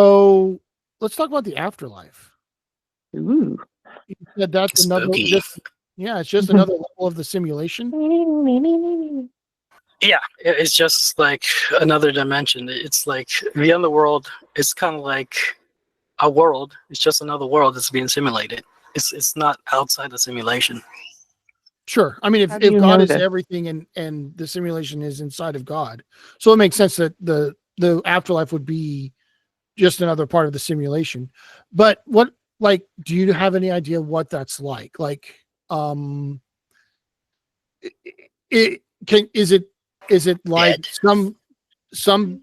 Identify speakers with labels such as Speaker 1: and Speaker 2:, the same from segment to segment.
Speaker 1: So let's talk about the afterlife.
Speaker 2: Ooh.
Speaker 1: You said that's another
Speaker 3: Spooky.
Speaker 1: it's just another level of the simulation.
Speaker 3: Yeah, it's just like another dimension. It's like the underworld. It's kind of like a world. It's just another world that's being simulated. It's not outside the simulation.
Speaker 1: Sure. I mean,
Speaker 2: How do
Speaker 1: if
Speaker 2: you
Speaker 1: God
Speaker 2: know
Speaker 1: is
Speaker 2: this?
Speaker 1: everything and the simulation is inside of God, so it makes sense that the afterlife would be just another part of the simulation. But what, like, do you have any idea what that's like? Like, is it like
Speaker 3: Dead.
Speaker 1: some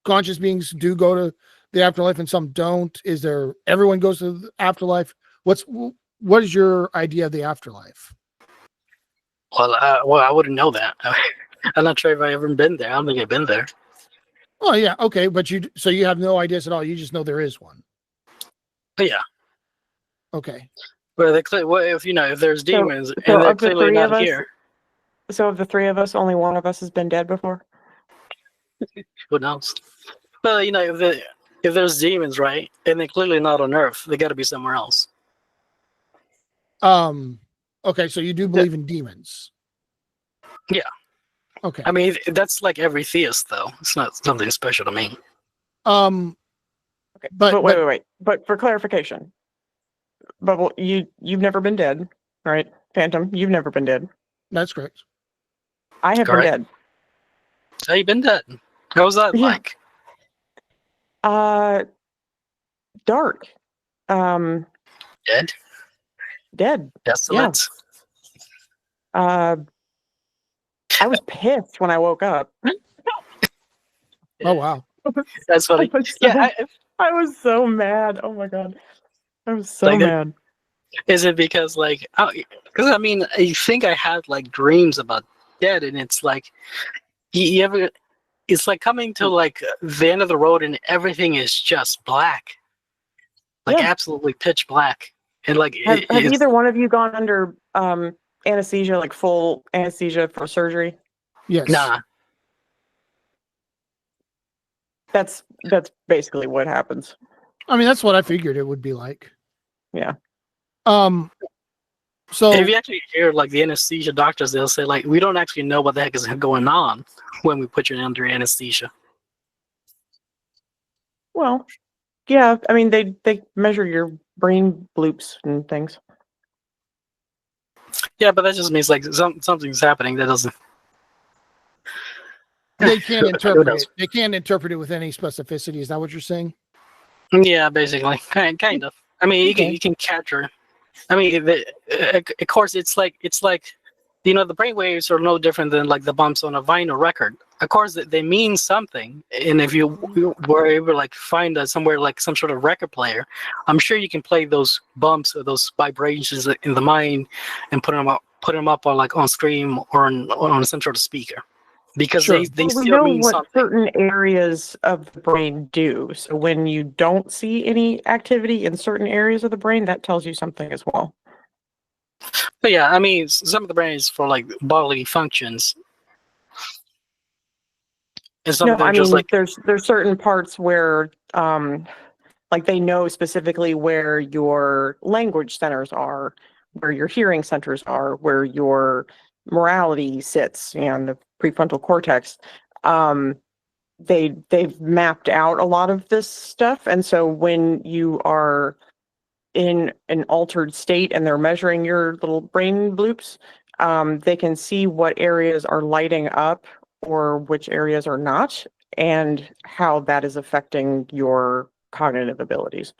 Speaker 1: conscious beings do go to the afterlife and some don't? Is there everyone goes to the afterlife? What is your idea of the afterlife?
Speaker 3: Well, I wouldn't know that. I'm not sure if I ever been there. I don't think I've been there.
Speaker 1: Oh yeah, okay, but you have no ideas at all. You just know there is one.
Speaker 3: But yeah,
Speaker 1: Okay.
Speaker 3: but if there's demons
Speaker 2: So
Speaker 3: and they're
Speaker 2: of the
Speaker 3: clearly
Speaker 2: three of
Speaker 3: not
Speaker 2: us,
Speaker 3: here,
Speaker 2: so of the three of us, only one of us has been dead before.
Speaker 3: who knows? But if there's demons, right, and they're clearly not on Earth, they got to be somewhere else.
Speaker 1: Okay, so you do believe in demons.
Speaker 3: Yeah.
Speaker 1: Okay.
Speaker 3: I mean, that's like every theist, though. It's not something special to me.
Speaker 2: Okay,
Speaker 1: But
Speaker 2: wait. But for clarification, Bubble, you've never been dead, right? Phantom, you've never been dead.
Speaker 1: that's correct.
Speaker 2: I have
Speaker 3: Correct.
Speaker 2: been dead.
Speaker 3: How you been dead? How was that
Speaker 2: Yeah.
Speaker 3: like?
Speaker 2: Dark.
Speaker 3: Dead?
Speaker 2: Dead.
Speaker 3: Desolate?
Speaker 2: I was pissed when I woke up.
Speaker 1: Oh wow.
Speaker 3: That's funny.
Speaker 2: I was so mad. Oh my god. I was so
Speaker 3: Like,
Speaker 2: mad.
Speaker 3: is it because because I mean, I think I had like dreams about dead, and it's like you ever, it's like coming to like the end of the road and everything is just black, like
Speaker 2: Yeah.
Speaker 3: absolutely pitch black, and like
Speaker 2: Have either one of you gone under anesthesia, like full anesthesia for surgery?
Speaker 1: Yes.
Speaker 3: Nah.
Speaker 2: That's basically what happens.
Speaker 1: I mean, that's what I figured it would be like.
Speaker 2: Yeah.
Speaker 1: So
Speaker 3: If you actually hear like the anesthesia doctors, they'll say like, we don't actually know what the heck is going on when we put you under anesthesia.
Speaker 2: Well, yeah. I mean, they measure your brain bloops and things.
Speaker 3: Yeah, but that just means like something's happening that doesn't.
Speaker 1: they can't interpret it. They can't interpret it with any specificity. Is that what you're saying?
Speaker 3: Yeah, basically, kind of. I mean,
Speaker 1: Okay.
Speaker 3: you can capture. I mean, of course, it's like the brain waves are no different than like the bumps on a vinyl record. Of course, they mean something, and if you were able to like find somewhere like some sort of record player, I'm sure you can play those bumps or those vibrations in the mind and put them up on like on screen or on some sort of speaker, because
Speaker 1: Sure.
Speaker 3: they
Speaker 2: We
Speaker 3: still
Speaker 2: know
Speaker 3: mean
Speaker 2: what
Speaker 3: something.
Speaker 2: certain areas of the brain do. So when you don't see any activity in certain areas of the brain, that tells you something as well.
Speaker 3: But yeah, I mean, some of the brain is for like bodily functions. And some
Speaker 2: No,
Speaker 3: of them
Speaker 2: I
Speaker 3: just
Speaker 2: mean
Speaker 3: like
Speaker 2: there's certain parts where like they know specifically where your language centers are, where your hearing centers are, where your morality sits, and the prefrontal cortex. They've mapped out a lot of this stuff, and so when you are in an altered state and they're measuring your little brain bloops, they can see what areas are lighting up or which areas are not, and how that is affecting your cognitive abilities.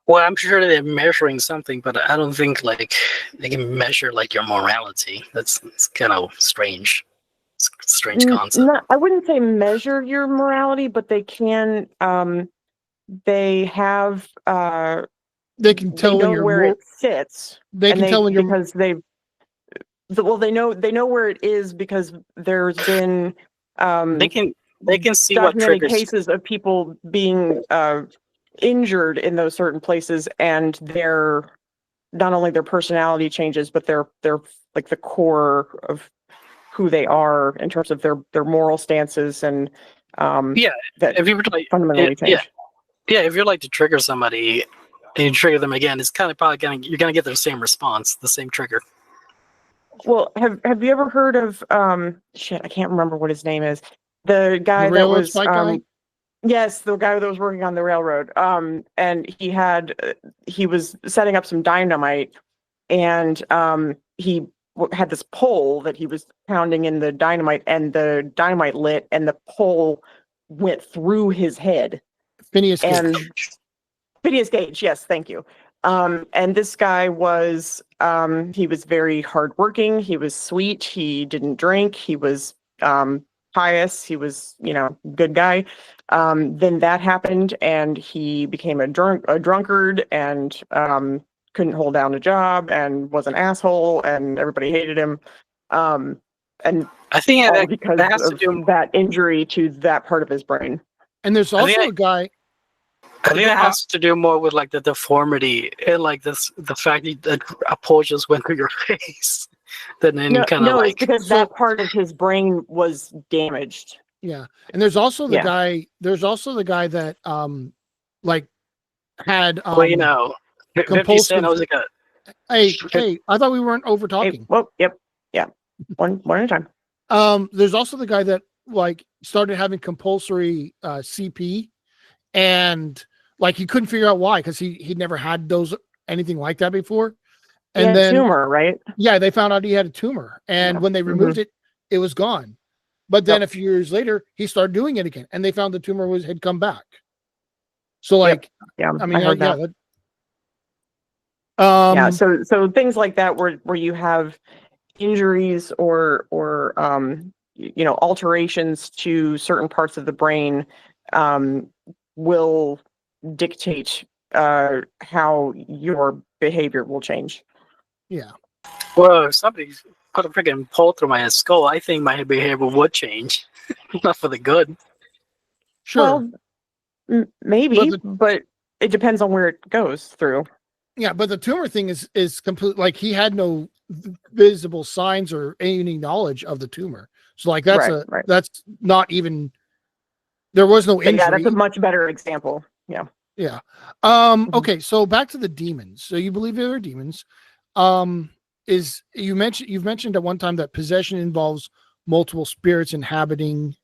Speaker 3: well, I'm sure they're measuring something, but I don't think like they can measure like your morality. It's kind of strange. It's a strange concept.
Speaker 2: I wouldn't say measure your morality, but they can. They have.
Speaker 1: They can tell
Speaker 2: they know
Speaker 1: when you're
Speaker 2: where it sits.
Speaker 1: They can tell when you're
Speaker 2: because they've. Well, they know where it is because there's been.
Speaker 3: They can see what
Speaker 2: documented
Speaker 3: triggers.
Speaker 2: cases of people being injured in those certain places, and not only their personality changes, but their like the core of who they are in terms of their moral stances and
Speaker 3: Yeah,
Speaker 2: that
Speaker 3: if you were to like,
Speaker 2: fundamentally
Speaker 3: yeah,
Speaker 2: change.
Speaker 3: yeah, if you're like to trigger somebody and you trigger them again, it's kind of probably you're gonna get the same response, the same trigger.
Speaker 2: Well, have you ever heard of shit, I can't remember what his name is. The guy
Speaker 1: The
Speaker 2: that
Speaker 1: railroad
Speaker 2: was
Speaker 1: spike guy?
Speaker 2: yes, the guy that was working on the railroad. And he was setting up some dynamite, and he had this pole that he was pounding in the dynamite, and the dynamite lit, and the pole went through his head.
Speaker 1: Phineas
Speaker 2: And
Speaker 1: Gage.
Speaker 2: Phineas Gage, yes, thank you. And this guy was he was very hardworking. He was sweet. He didn't drink. He was pious. He was, good guy. Then that happened, and he became a drunkard, and couldn't hold down a job, and was an asshole, and everybody hated him. And
Speaker 3: I think
Speaker 2: all
Speaker 3: that,
Speaker 2: because
Speaker 3: that has to
Speaker 2: of
Speaker 3: do.
Speaker 2: that injury to that part of his brain.
Speaker 1: And there's
Speaker 3: I think
Speaker 1: also a guy.
Speaker 3: I think that has to do more with like the deformity and like the fact that a pole just went through your face than any kind of
Speaker 2: No, it's
Speaker 3: like.
Speaker 2: because that part of his brain was damaged.
Speaker 1: Yeah, and there's also the
Speaker 2: Yeah.
Speaker 1: guy. There's also the guy that like had
Speaker 3: Well, you know, 50
Speaker 1: compulsive.
Speaker 3: Cent was like a.
Speaker 1: Hey, I thought we weren't over talking.
Speaker 2: Yep, yeah, one at a time.
Speaker 1: There's also the guy that like started having compulsory CP, and like he couldn't figure out why, because he'd never had anything like that before. And
Speaker 2: Yeah,
Speaker 1: then
Speaker 2: tumor, right?
Speaker 1: yeah, they found out he had a tumor, and
Speaker 2: Yeah.
Speaker 1: when they removed it, it was gone. But then a few years later, he started doing it again, and they found the tumor had come back. So like,
Speaker 2: Yeah,
Speaker 1: I mean,
Speaker 2: heard
Speaker 1: yeah,
Speaker 2: that.
Speaker 1: yeah.
Speaker 2: So things like that where you have injuries or alterations to certain parts of the brain will dictate how your behavior will change.
Speaker 1: Yeah.
Speaker 3: Well, if somebody put a freaking pole through my skull, I think my behavior would change, not for the good.
Speaker 1: Sure.
Speaker 2: Well, maybe,
Speaker 1: But
Speaker 2: but it depends on where it goes through.
Speaker 1: Yeah, but the tumor thing is complete. Like he had no visible signs or any knowledge of the tumor. So like that's
Speaker 2: Right.
Speaker 1: that's not even. There was no injury.
Speaker 2: Yeah, that's a much better example. Yeah.
Speaker 1: Yeah. Okay, so back to the demons. So you believe there are demons. You've mentioned at one time that possession involves multiple spirits inhabiting.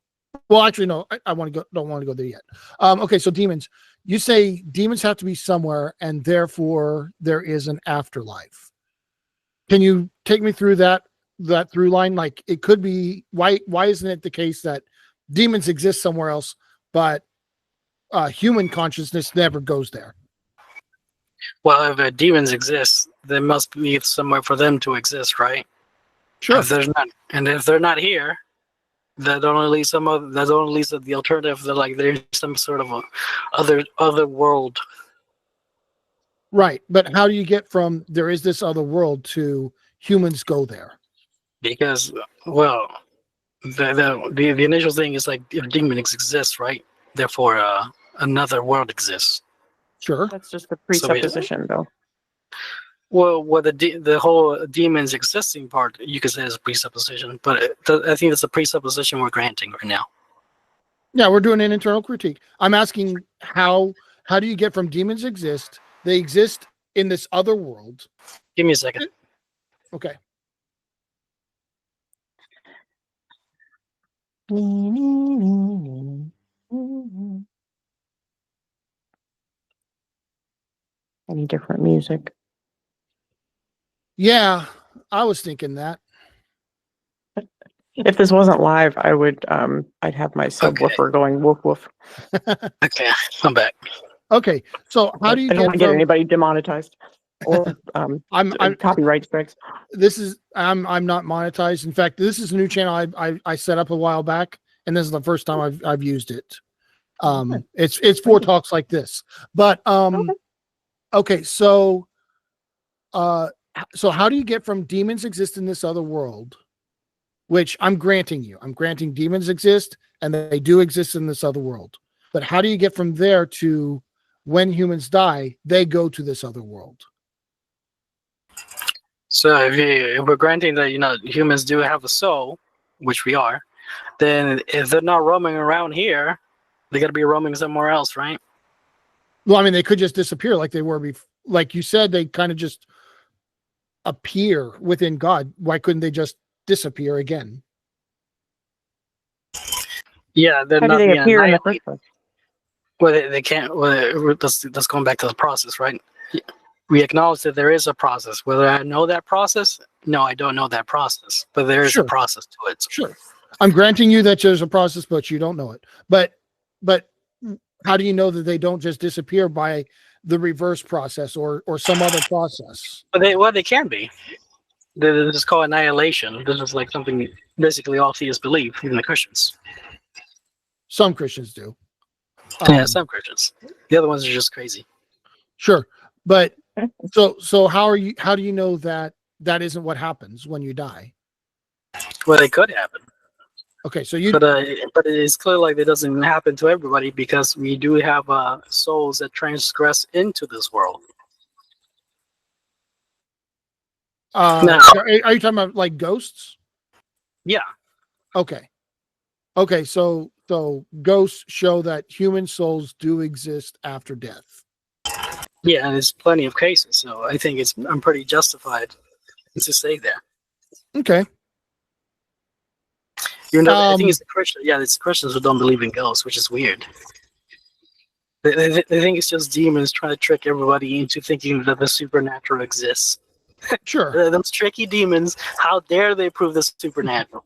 Speaker 1: Well, actually, no, I don't want to go there yet. Okay, so demons. You say demons have to be somewhere, and therefore there is an afterlife. Can you take me through that through line? Like it could be why isn't it the case that demons exist somewhere else, but human consciousness never goes there?
Speaker 3: Well, if demons exist, there must be somewhere for them to exist, right?
Speaker 1: Sure.
Speaker 3: If there's not, and if they're not here, that only leaves the alternative. That like there's some sort of other world.
Speaker 1: Right, but how do you get from there is this other world to humans go there?
Speaker 3: Because well, the initial thing is like if demons exist, right? Therefore, another world exists.
Speaker 1: Sure.
Speaker 2: That's just the presupposition, though.
Speaker 3: Well, the whole demons existing part, you could say is a presupposition, but I think it's a presupposition we're granting right now.
Speaker 1: Yeah, we're doing an internal critique. I'm asking how do you get from demons exist? They exist in this other world.
Speaker 3: Give me a second.
Speaker 1: Okay.
Speaker 2: Any different music?
Speaker 1: Yeah, I was thinking that.
Speaker 2: If this wasn't live, I would I'd have my subwoofer going woof woof.
Speaker 3: Okay, I'm back.
Speaker 1: Okay, so how do you
Speaker 2: I don't want to
Speaker 1: get
Speaker 2: get anybody demonetized or
Speaker 1: I'm
Speaker 2: copyright strikes.
Speaker 1: I'm not monetized. In fact, this is a new channel I set up a while back, and this is the first time I've used it. It's for talks like this. But okay, so how do you get from demons exist in this other world, which I'm granting you. I'm granting demons exist and they do exist in this other world. But how do you get from there to when humans die, they go to this other world?
Speaker 3: So if we're granting that humans do have a soul, which we are, then if they're not roaming around here, they got to be roaming somewhere else, right?
Speaker 1: Well, I mean, they could just disappear like they were before. Like you said, they kind of just appear within God. Why couldn't they just disappear again?
Speaker 3: Yeah, they're
Speaker 2: How do
Speaker 3: not
Speaker 2: they
Speaker 3: being
Speaker 2: appear in the
Speaker 3: annihilated.
Speaker 2: first place?
Speaker 3: Well, they can't. Well, that's going back to the process, right? We acknowledge that there is a process. Whether I know that process, no, I don't know that process, but there is
Speaker 1: Sure.
Speaker 3: a process to it.
Speaker 1: Sure. I'm granting you that there's a process, but you don't know it. But how do you know that they don't just disappear by the reverse process or some other process?
Speaker 3: But they can be. This is called annihilation. This is like something basically all theists believe, even the Christians.
Speaker 1: Some Christians do.
Speaker 3: Yeah, some Christians. The other ones are just crazy.
Speaker 1: Sure. But so how do you know that that isn't what happens when you die?
Speaker 3: Well, it could happen.
Speaker 1: Okay, so
Speaker 3: But it is clear like it doesn't happen to everybody because we do have souls that transgress into this world. Now,
Speaker 1: are you talking about like ghosts?
Speaker 3: yeah,
Speaker 1: Okay. Okay, so ghosts show that human souls do exist after death.
Speaker 3: yeah, and there's plenty of cases, so I think I'm pretty justified to say that.
Speaker 1: Okay.
Speaker 3: Even though I think it's the Christians, it's Christians who don't believe in ghosts, which is weird. They think it's just demons trying to trick everybody into thinking that the supernatural exists.
Speaker 1: Sure.
Speaker 3: Those tricky demons, how dare they prove the supernatural?